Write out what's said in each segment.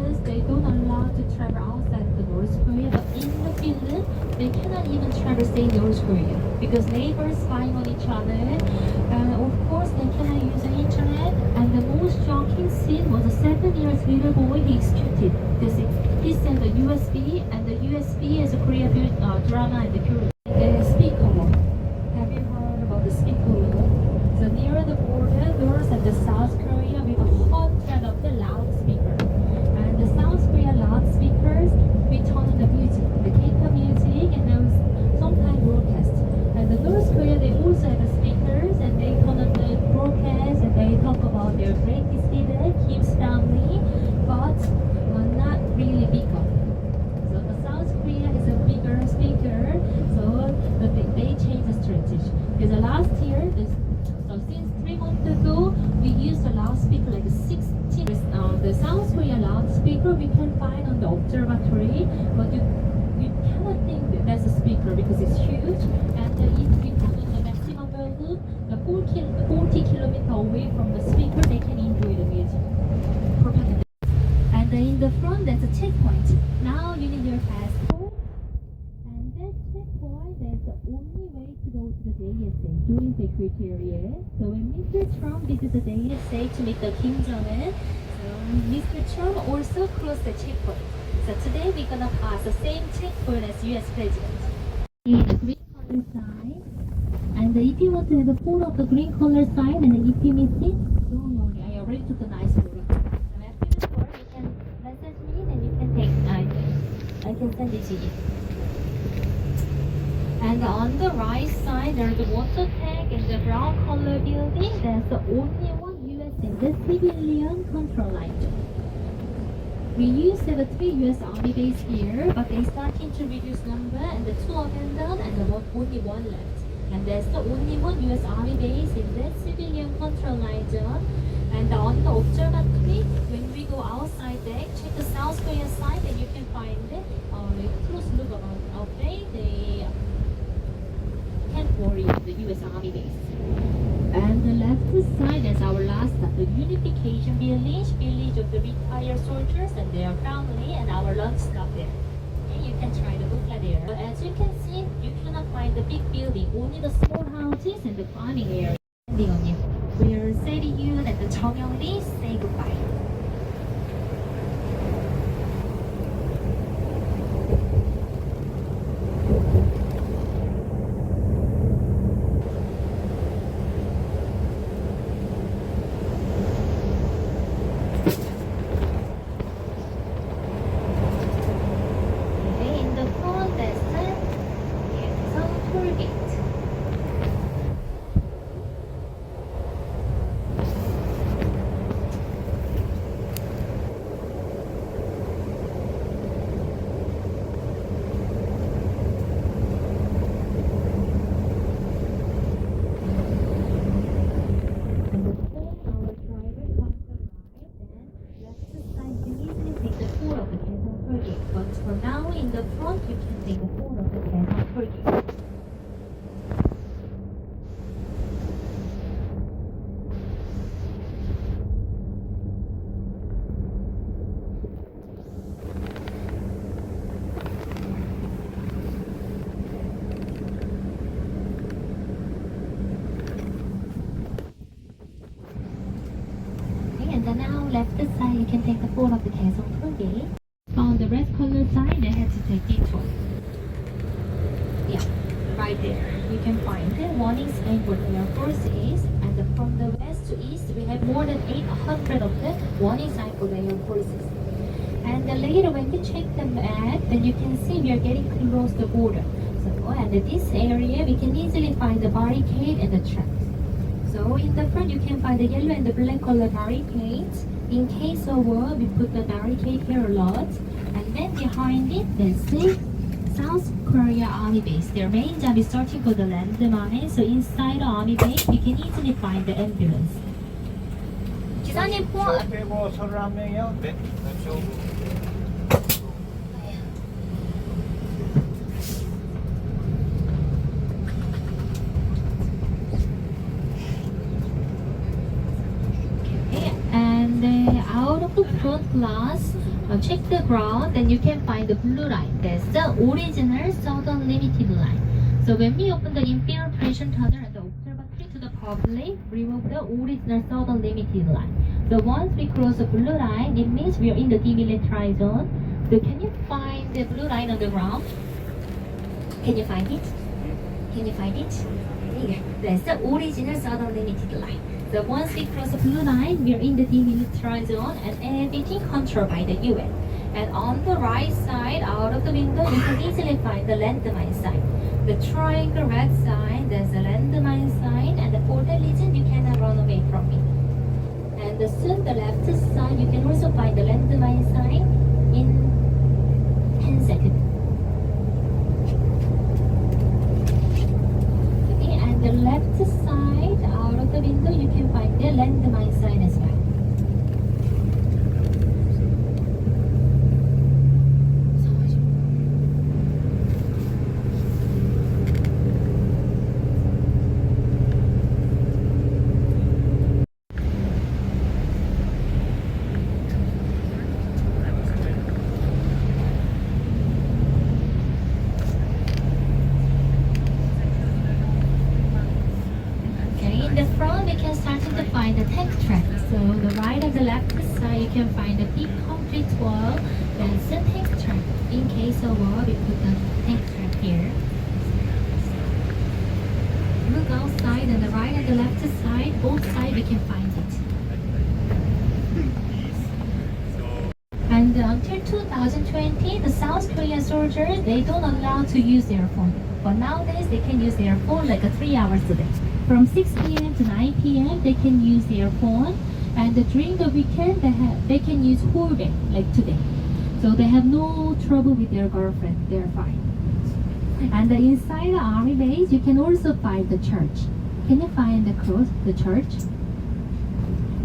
because they don't allow to travel outside the North Korea. But in the Finland, they cannot even travel stay in North Korea because neighbors spying on each other. Of course, they cannot use the internet. And the most shocking scene was a 7-year little boy he executed. He sent a USB, and the USB is a Korean drama and the speaker. Have you heard about the speaker? So near the border, North and the South Korea with 100 of the loudspeaker. And the South Korea loudspeakers, we turn on the music, the K-pop music, and those sometimes broadcast. And the North Korea, they also have the speakers, and they turn on the broadcast, and they talk about their greatest leader, Kim's family, but not really bigger. So the South Korea is a bigger speaker, so they changed the strategy. Because last year, so since 3 months ago, we used a loudspeaker like 16. The South Korea loudspeaker we can find on the observatory, but you cannot think that that's a speaker because it's huge. And if we put on the maximum volume, the 40 kilometers away from the speaker, they can enjoy the music. Propaganda. And in the front, there's a checkpoint. Now you need your passport. And that checkpoint is the only way to go to the DMZ during security area. So when Mr. Trump visited the DMZ to meet the Kim Jong-un, so Mr. Trump also crossed the checkpoint. So today we're gonna pass the same checkpoint as US President. The green color sign. And if you want to have a photo of the green color sign, and if you miss it, don't worry, I already took a nice photo. So after the tour, you can message me and you can take I can send it to you. And on the right side, there's a water tank and the brown color building. That's the only one US in the civilian control line. We used to have 3 US Army base here, but they starting to reduce number, and the 2 abandoned and only 1 left. And that's the only one US Army base in the civilian control line zone. And on the observatory, when we go outside deck, check the South Korean side, and you can find a close look about they can't worry the US Army base. And the left side is our last stop, the Unification village of the retired soldiers and their family, and our lunch stop there. Okay, you can try the buka there. But as you can see, you cannot find the big building, only the small houses and the farming area. We're sending you and the Chongyeongri say goodbye. But for now, in the front, you can take a photo of the Daesan Turkey. Okay, and then now left side, you can take the photo of the Daesan Turkey. On the red color side, I had to take detour. Yeah, right there. You can find the warning sign for the Air Forces. And from the west to east, we have more than 800 of the warning sign for the Air Forces. And later, when we check them at, then you can see we are getting close to the border. So, and in this area, we can easily find the barricade and the tracks. So in the front, you can find the yellow and the black color barricades. In case of war, we put the barricade here a lot. And then behind it, there's the South Korea Army base. Their main job is searching for the landmine. So inside the Army base, you can easily find the ambulance. 기사님 포함. 빼고 서른 한 명이요? 네. And out of the front glass, check the ground, then you can find the blue line. That's the original southern limited line. So when we open the infiltration tunnel and the observatory to the public, remove the original southern limited line. So once we cross the blue line, it means we are in the demilitarized zone. So can you find the blue line on the ground? Can you find it? Can you find it? Yeah, that's the original southern limited line. So once we cross the blue line, we are in the demilitarized zone and everything controlled by the UN. And on the right side, out of the window, you can easily find the landmine sign. The triangle red sign, there's a landmine sign, and for that reason, you cannot run away from it. And soon the left side, you can also find the landmine sign in 10 seconds. Okay, and the left side, out of the window, you can find the landmine sign as well. In the front, we can start to find the tank track. So the right and the left side, you can find the big concrete wall. That's the tank track. In case of war, we put the tank track here. Look outside on the right and the left side, both sides we can find it. And until 2020, the South Korean soldiers, they don't allow to use their phone. But nowadays, they can use their phone like 3 hours a day. From 6 p.m. to 9 p.m. they can use their phone, and during the weekend they can use whole day like today. So they have no trouble with their girlfriend. They're fine. And inside the army base, you can also find the church. Can you find the cross, the church?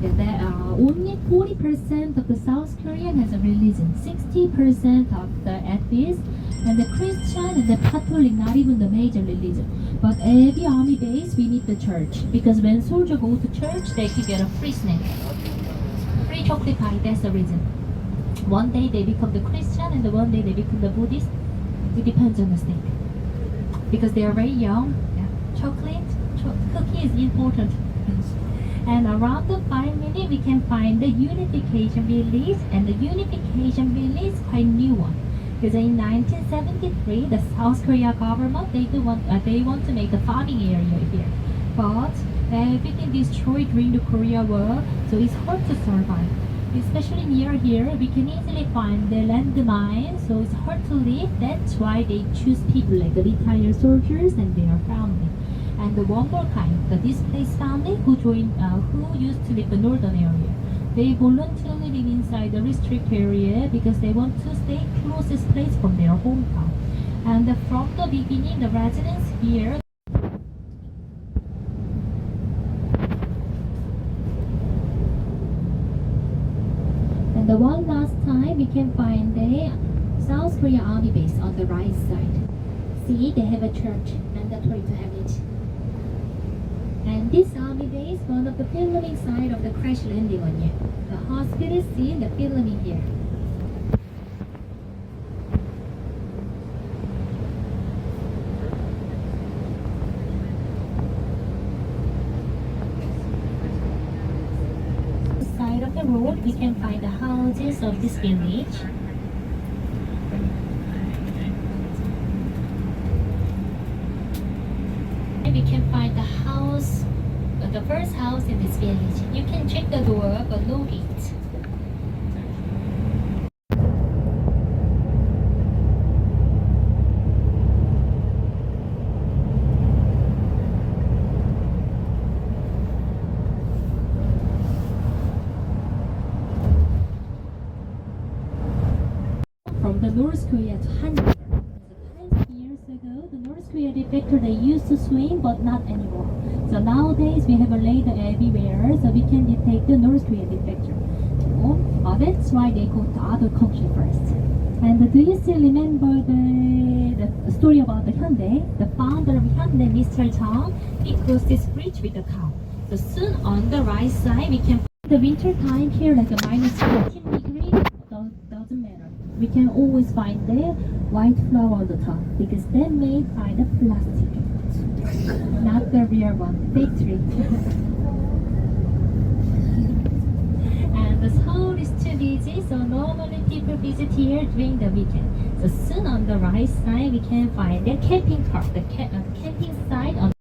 Yeah, only 40% of the South Korean has a religion. 60% of the atheists, and the Christian and the Catholic, not even the major religion. But every army base, we need the church. Because when soldiers go to church, they can get a free snack. Free chocolate pie, that's the reason. One day they become the Christian and one day they become the Buddhist. It depends on the state. Because they are very young, yeah. Chocolate, cookie is important. And around the 5 minutes, we can find the unification village, and the unification village is quite new one. Because in 1973, the South Korea government, they want to make a farming area here. But everything destroyed during the Korea War, so it's hard to survive. Especially near here, we can easily find the landmine, so it's hard to live. That's why they choose people like the retired soldiers and their family. And one more kind, the displaced family who used to live in the northern area. They voluntarily live inside the restricted area because they want to stay closest place from their hometown. And from the beginning, the residents here. And the one last time, we can find the South Korea Army base on the right side. See, they have a church, mandatory to have it. And this army base, one of the filming side of the crash landing on you. The hospital scene, the filming here. Side of the road, we can find the houses of this village. We can find the house, the first house in this village. You can check the door, but no gate. From the North Korea to Hanwha. The North Korea defector, they used to swim, but not anymore. So nowadays we have a radar everywhere, so we can detect the North Korea defector. That's why they go to other country first. And do you still remember the story about the Hyundai? The founder of Hyundai, Mr. Chang, he crossed this bridge with the cow. So soon on the right side, we can find the winter time here like a -14 degree. Doesn't we can always find the white flower on the top because they're made by the plastic, not the real one, fake tree. And the Seoul is too busy, so normally people visit here during the weekend. So soon on the right side, we can find the camping park, the camping site on